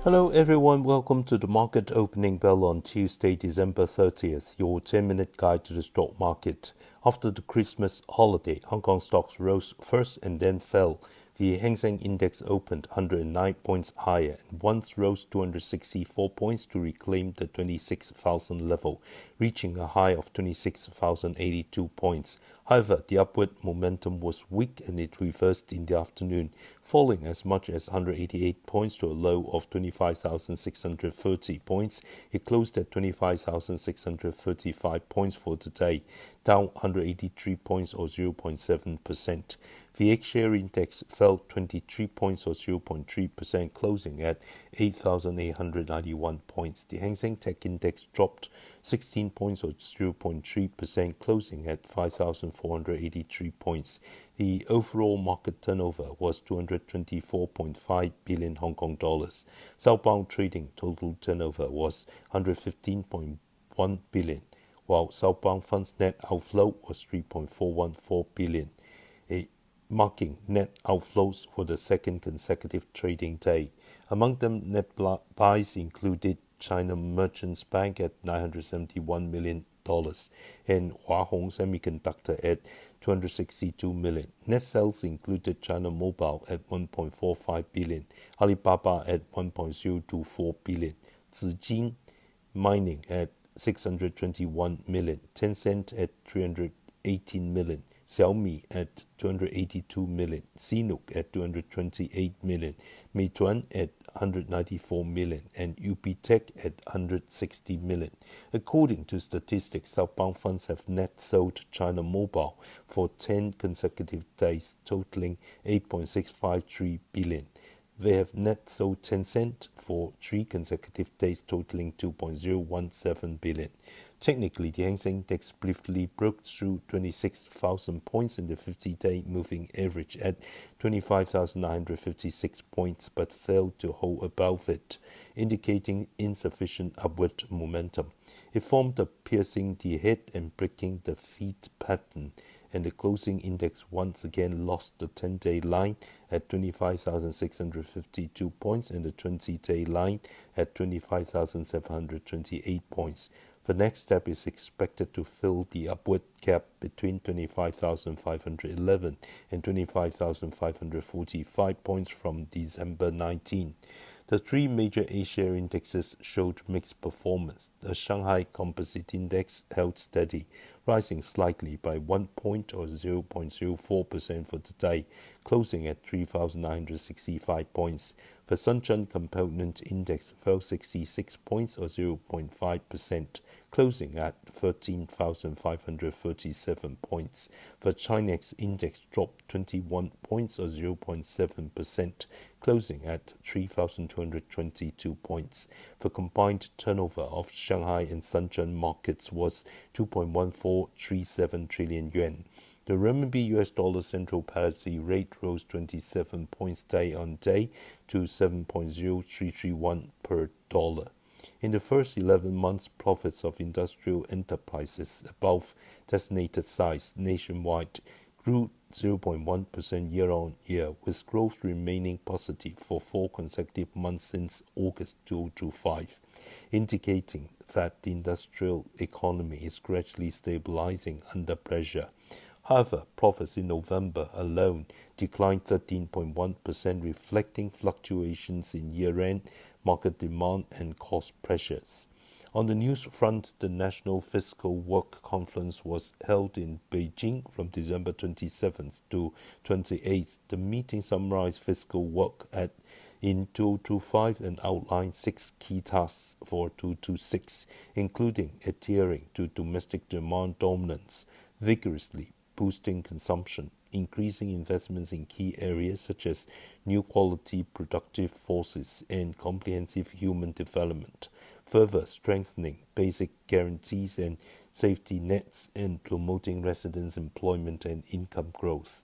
Hello everyone, welcome to the market opening bell on Tuesday, December 30th, your 10-minute guide to the stock market. After the Christmas holiday, Hong Kong stocks rose first and then fell. The Hang Seng Index opened 109 points higher and once rose 264 points to reclaim the 26,000 level, reaching a high of 26,082 points. However, the upward momentum was weak and it reversed in the afternoon, falling as much as 188 points to a low of 25,630 points. It closed at 25,635 points for today, down 183 points or 0.7%. The H-share index fell 23 points or 0.3%, closing at 8,891 points. The Hang Seng Tech Index dropped 16 points or 0.3%, closing at 5,483 points. The overall market turnover was 224.5 billion Hong Kong dollars. Southbound trading total turnover was 115.1 billion, while Southbound funds net outflow was 3.414 billion. Marking net outflows for the second consecutive trading day. Among them, net buys included China Merchants Bank at $971 million and Hua Hong Semiconductor at $262 million. Net sales included China Mobile at $1.45 billion, Alibaba at $1.024 billion, Zijin Mining at $621 million, Tencent at $318 million, Xiaomi at $282 million, Sinuk at $228 million, Meituan at $194 million, and UPTech at $160 million. According to statistics, Southbound funds have net sold China Mobile for 10 consecutive days, totaling $8.653 billion. They have net sold Tencent for 3 consecutive days, totaling $2.017 billion. Technically, the Hang Seng Index briefly broke through 26,000 points in the 50-day moving average at 25,956 points, but failed to hold above it, indicating insufficient upward momentum. It formed a piercing the head and breaking the feet pattern, and the closing index once again lost the 10-day line at 25,652 points and the 20-day line at 25,728 points. The next step is expected to fill the upward gap between 25,511 and 25,545 points from December 19. The three major A-share indexes showed mixed performance. The Shanghai Composite Index held steady, rising slightly by 1 point or 0.04% for today, closing at 3,965 points. The Shenzhen Component Index fell 66 points or 0.5%, closing at 13,537 points. The Chinex Index dropped 21 points or 0.7%, closing at 3,222 points. The combined turnover of Shanghai and Shenzhen markets was 2.1437 trillion yuan. The renminbi US dollar central parity rate rose 27 points day on day to 7.0331 per dollar. In the first 11 months, profits of industrial enterprises above designated size nationwide grew 0.1% year-on-year, with growth remaining positive for 4 consecutive months since August 2025, indicating that the industrial economy is gradually stabilizing under pressure. However, profits in November alone declined 13.1%, reflecting fluctuations in year-end market demand and cost pressures. On the news front, the National Fiscal Work Conference was held in Beijing from December 27th to 28th. The meeting summarized fiscal work in 2025 and outlined 6 key tasks for 2026, including adhering to domestic demand dominance, vigorously boosting consumption, increasing investments in key areas such as new quality productive forces and comprehensive human development, further strengthening basic guarantees and safety nets, and promoting residents' employment and income growth.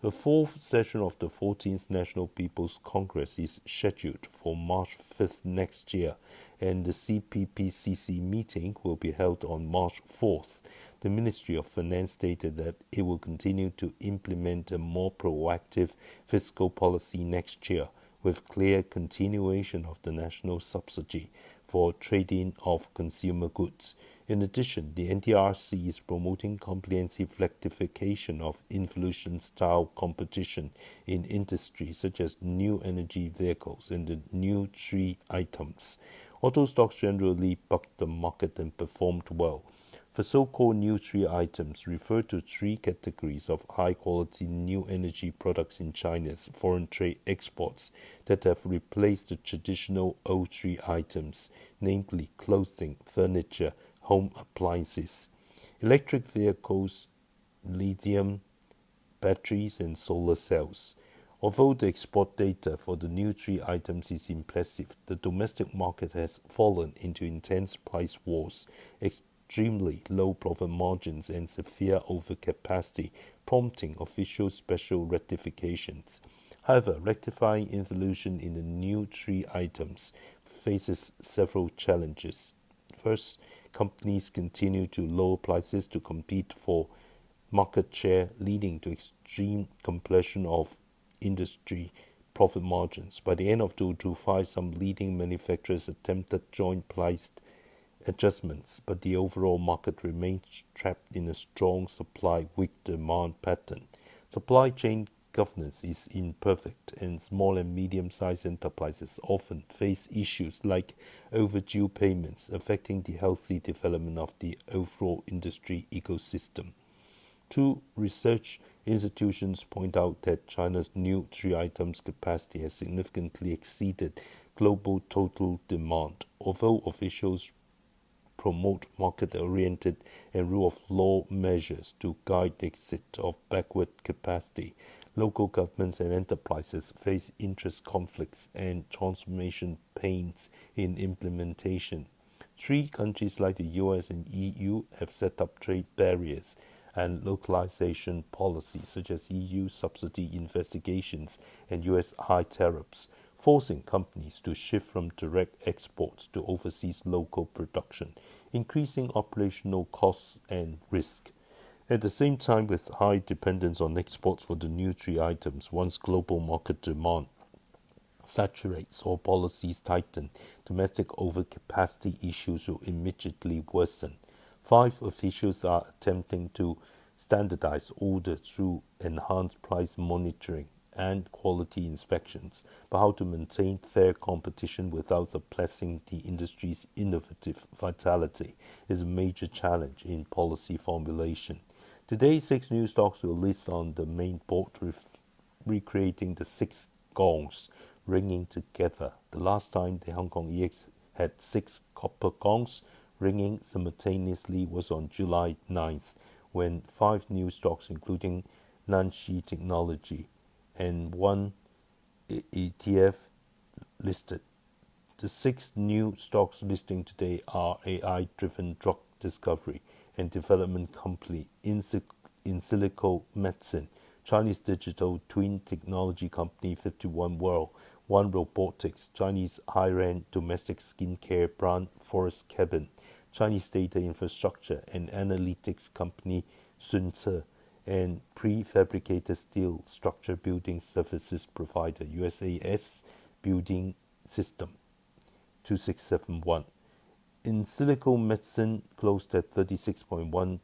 The 4th session of the 14th National People's Congress is scheduled for March 5th next year, and the CPPCC meeting will be held on March 4th. The Ministry of Finance stated that it will continue to implement a more proactive fiscal policy next year, with clear continuation of the national subsidy for trading of consumer goods. In addition, the NDRC is promoting comprehensive rectification of involution-style competition in industries such as new energy vehicles and the new three items. Auto stocks generally bucked the market and performed well. For so-called new three items, refer to three categories of high-quality new energy products in China's foreign trade exports that have replaced the traditional old three items, namely clothing, furniture, home appliances, electric vehicles, lithium batteries, and solar cells. Although the export data for the new three items is impressive, the domestic market has fallen into intense price wars, extremely low profit margins, and severe overcapacity, prompting official special rectifications. However, rectifying involution in the new three items faces several challenges. First, companies continue to lower prices to compete for market share, leading to extreme compression of industry profit margins. By the end of 2025, some leading manufacturers attempted joint price adjustments, but the overall market remains trapped in a strong supply-weak demand pattern. Supply chain governance is imperfect, and small and medium-sized enterprises often face issues like overdue payments, affecting the healthy development of the overall industry ecosystem. Two research institutions point out that China's new three items capacity has significantly exceeded global total demand. Although officials promote market-oriented and rule-of-law measures to guide the exit of backward capacity, local governments and enterprises face interest conflicts and transformation pains in implementation. Three countries like the US and EU have set up trade barriers and localization policies such as EU subsidy investigations and US high tariffs, forcing companies to shift from direct exports to overseas local production, increasing operational costs and risk. At the same time, with high dependence on exports for the new three items, once global market demand saturates or policies tighten, domestic overcapacity issues will immediately worsen. 5 officials are attempting to standardize orders through enhanced price monitoring and quality inspections, but how to maintain fair competition without suppressing the industry's innovative vitality is a major challenge in policy formulation. Today, 6 new stocks will list on the main board, recreating the 6 gongs ringing together. The last time the Hong Kong EX had 6 copper gongs ringing simultaneously was on July 9th, when 5 new stocks, including Nanxi Technology and 1 ETF, listed. The 6 new stocks listing today are AI-driven drug discovery and development company Insilico Medicine, Chinese digital twin technology company 51 World, One Robotics, Chinese high-end domestic skincare brand Forest Cabin, Chinese data infrastructure and analytics company Sunce, and prefabricated steel structure building services provider USAS Building System 2671. Insilico Medicine closed at $36.1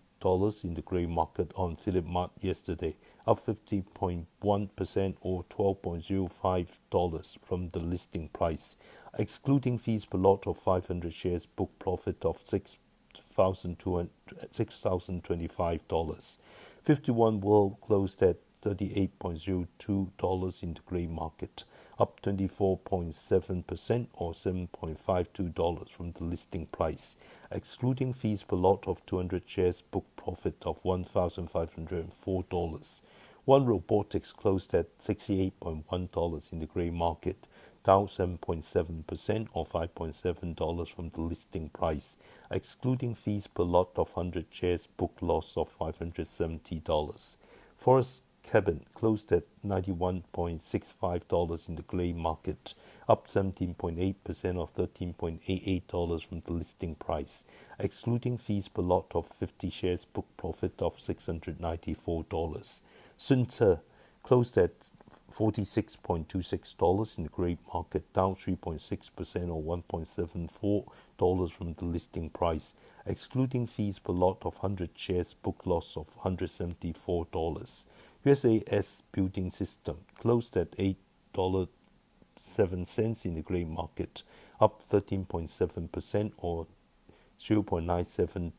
in the grey market on Philip Mart yesterday, up 50.1% or $12.05 from the listing price. Excluding fees per lot of 500 shares, book profit of $6,025. 51 World closed at $38.02 in the grey market, up 24.7% or $7.52 from the listing price. Excluding fees per lot of 200 shares, book profit of $1,504. One Robotics closed at $68.1 in the grey market, down 7.7% or $5.7 from the listing price. Excluding fees per lot of 100 shares, book loss of $570. Forest Cabin closed at $91.65 in the grey market, up 17.8% or $13.88 from the listing price. Excluding fees per lot of 50 shares, book profit of $694. Sunce closed at $46.26 in the gray market, down 3.6% or $1.74 from the listing price. Excluding fees per lot of 100 shares, book loss of $174. USAS Building System closed at $8.07 in the gray market, up 13.7% or $0.97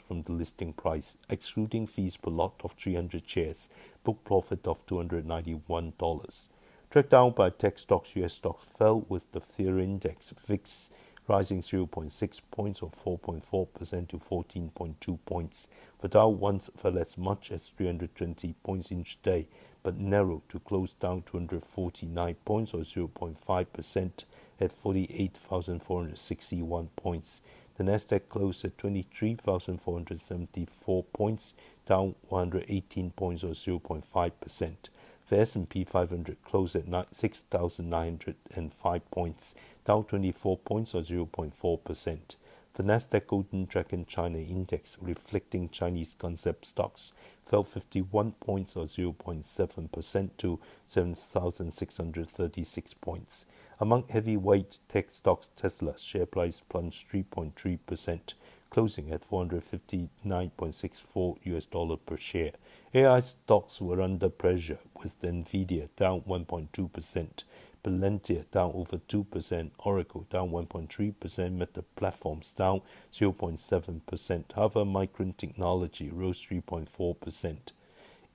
from the listing price. Excluding fees per lot of 300 shares, book profit of $291. Tracked down by tech stocks, US stocks fell with the Three Index VIX rising 0.6 points or 4.4% to 14.2 points. The Dow once fell as much as 320 points intraday, but narrowed to close down 249 points or 0.5% at 48,461 points. The Nasdaq closed at 23,474 points, down 118 points or 0.5%. The S&P 500 closed at 6,905 points, down 24 points or 0.4%. The Nasdaq Golden Dragon China Index, reflecting Chinese concept stocks, fell 51 points or 0.7% to 7,636 points. Among heavyweight tech stocks, Tesla's share price plunged 3.3%, closing at $459.64 per share. AI stocks were under pressure, with Nvidia down 1.2%, Palantir down over 2%, Oracle down 1.3%, Meta Platforms down 0.7%. However, Micron Technology rose 3.4%.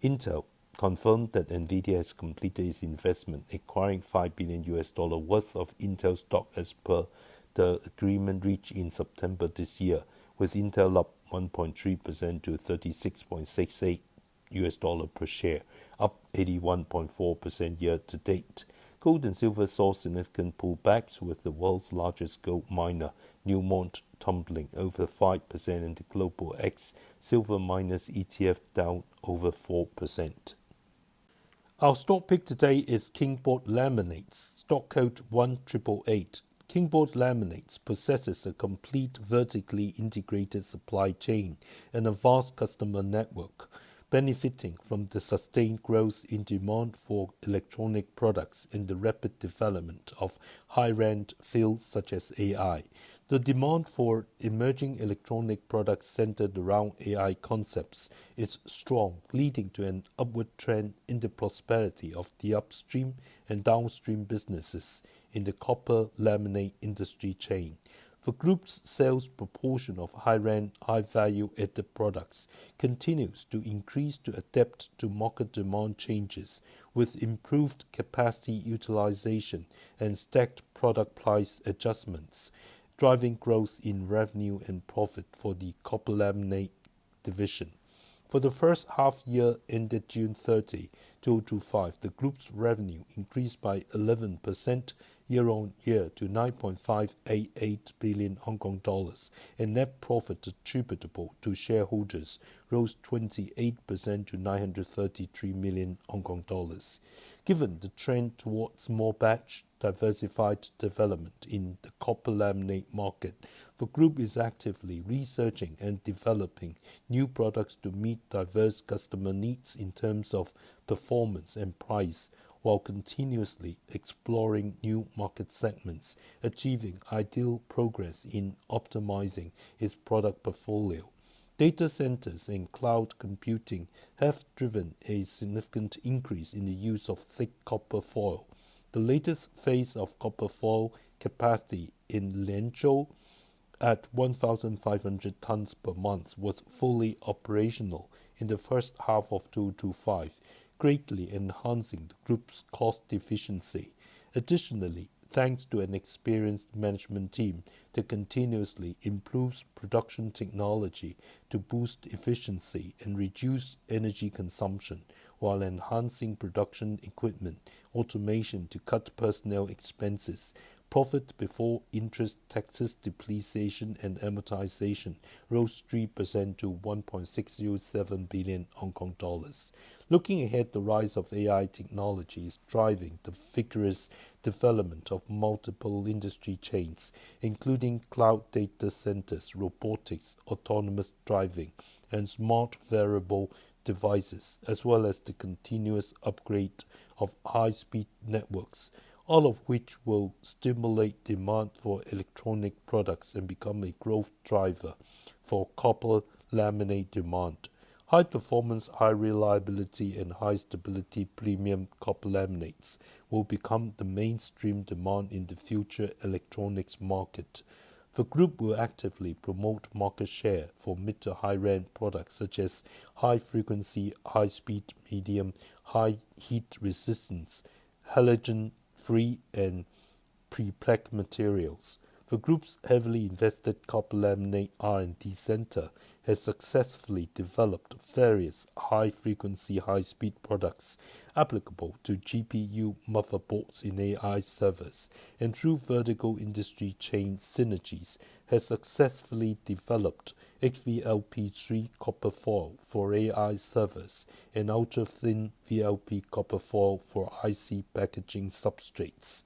Intel confirmed that Nvidia has completed its investment, acquiring $5 billion worth of Intel stock as per the agreement reached in September this year, with Intel up 1.3% to $36.68 per share, up 81.4% year to date. Gold and silver saw significant pullbacks, with the world's largest gold miner, Newmont, tumbling over 5% and the global X silver miners ETF down over 4%. Our stock pick today is Kingboard Laminates, stock code 1888. Kingboard Laminates possesses a complete vertically integrated supply chain and a vast customer network, benefiting from the sustained growth in demand for electronic products and the rapid development of high-end fields such as AI. The demand for emerging electronic products centered around AI concepts is strong, leading to an upward trend in the prosperity of the upstream and downstream businesses in the copper laminate industry chain. The group's sales proportion of high-end, high-value-added products continues to increase to adapt to market demand changes, with improved capacity utilization and stacked product price adjustments, driving growth in revenue and profit for the copper laminate division. For the first half year ended June 30, 2025, the group's revenue increased by 11% year-on-year to 9.588 billion Hong Kong dollars, and net profit attributable to shareholders rose 28% to 933 million Hong Kong dollars. Given the trend towards more batch diversified development in the copper laminate market, the group is actively researching and developing new products to meet diverse customer needs in terms of performance and price, while continuously exploring new market segments, achieving ideal progress in optimizing its product portfolio. Data centers and cloud computing have driven a significant increase in the use of thick copper foil. The latest phase of copper foil capacity in Lianzhou at 1,500 tons per month was fully operational in the first half of 2025, greatly enhancing the group's cost efficiency. Additionally, thanks to an experienced management team that continuously improves production technology to boost efficiency and reduce energy consumption, while enhancing production equipment automation to cut personnel expenses, profit before interest, taxes, depreciation, and amortization rose 3% to 1.607 billion Hong Kong dollars. Looking ahead, the rise of AI technology is driving the vigorous development of multiple industry chains, including cloud data centers, robotics, autonomous driving, and smart wearable devices, as well as the continuous upgrade of high-speed networks, all of which will stimulate demand for electronic products and become a growth driver for copper laminate demand. High performance, high reliability, and high stability premium copper laminates will become the mainstream demand in the future electronics market. The group will actively promote market share for mid to high-end products such as high frequency, high speed, medium, high heat resistance, halogen-free, and prepreg materials. The group's heavily invested copper laminate R&D center has successfully developed various high-frequency, high-speed products applicable to GPU motherboards in AI servers, and through vertical industry chain synergies has successfully developed HVLP3 copper foil for AI servers and ultra-thin VLP copper foil for IC packaging substrates.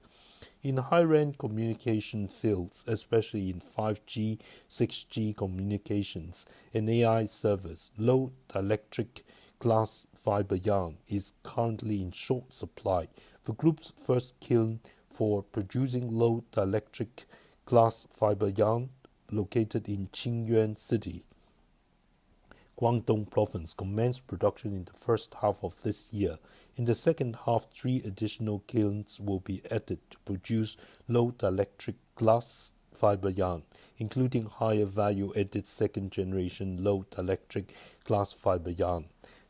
In high-end communication fields, especially in 5G, 6G communications, and AI servers, low dielectric glass fiber yarn is currently in short supply. The group's first kiln for producing low dielectric glass fiber yarn, located in Qingyuan City, Guangdong Province, commenced production in the first half of this year. In the second half, 3 additional kilns will be added to produce low dielectric glass fiber yarn, including higher value-added second-generation low dielectric glass fiber yarn,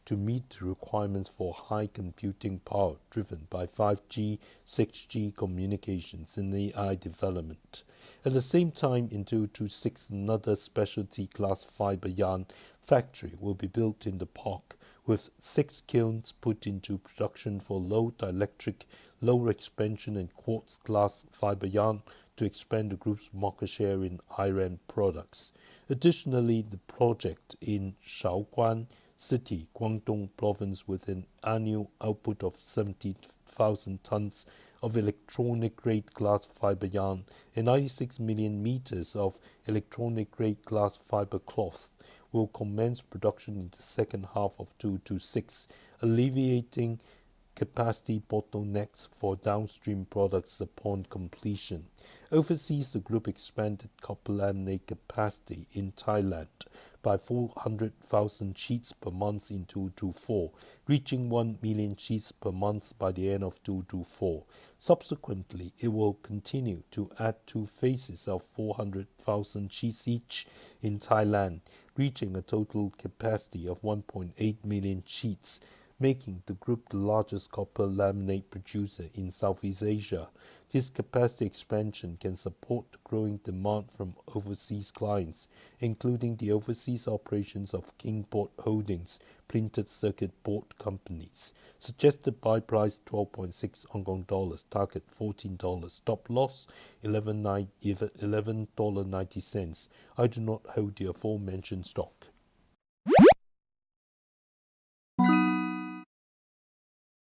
to meet the requirements for high computing power driven by 5G, 6G communications and AI development. At the same time, in 2026, another specialty glass fiber yarn factory will be built in the park, with 6 kilns put into production for low dielectric, low expansion and quartz glass fiber yarn to expand the group's market share in high-end products. Additionally, the project in Shaoguan City, Guangdong Province, with an annual output of 70,000 tons of electronic-grade glass fiber yarn and 96 million meters of electronic-grade glass fiber cloth, will commence production in the second half of 2026, alleviating capacity bottlenecks for downstream products upon completion. Overseas, the group expanded copper laminate capacity in Thailand by 400,000 sheets per month in 2024, reaching 1 million sheets per month by the end of 2024. Subsequently, it will continue to add 2 phases of 400,000 sheets each in Thailand, reaching a total capacity of 1.8 million sheets, making the group the largest copper laminate producer in Southeast Asia. This capacity expansion can support the growing demand from overseas clients, including the overseas operations of Kingboard Holdings printed circuit board companies. Suggested buy price $12.6 Hong Kong dollars, target $14, stop loss $11.90. I do not hold the aforementioned stock.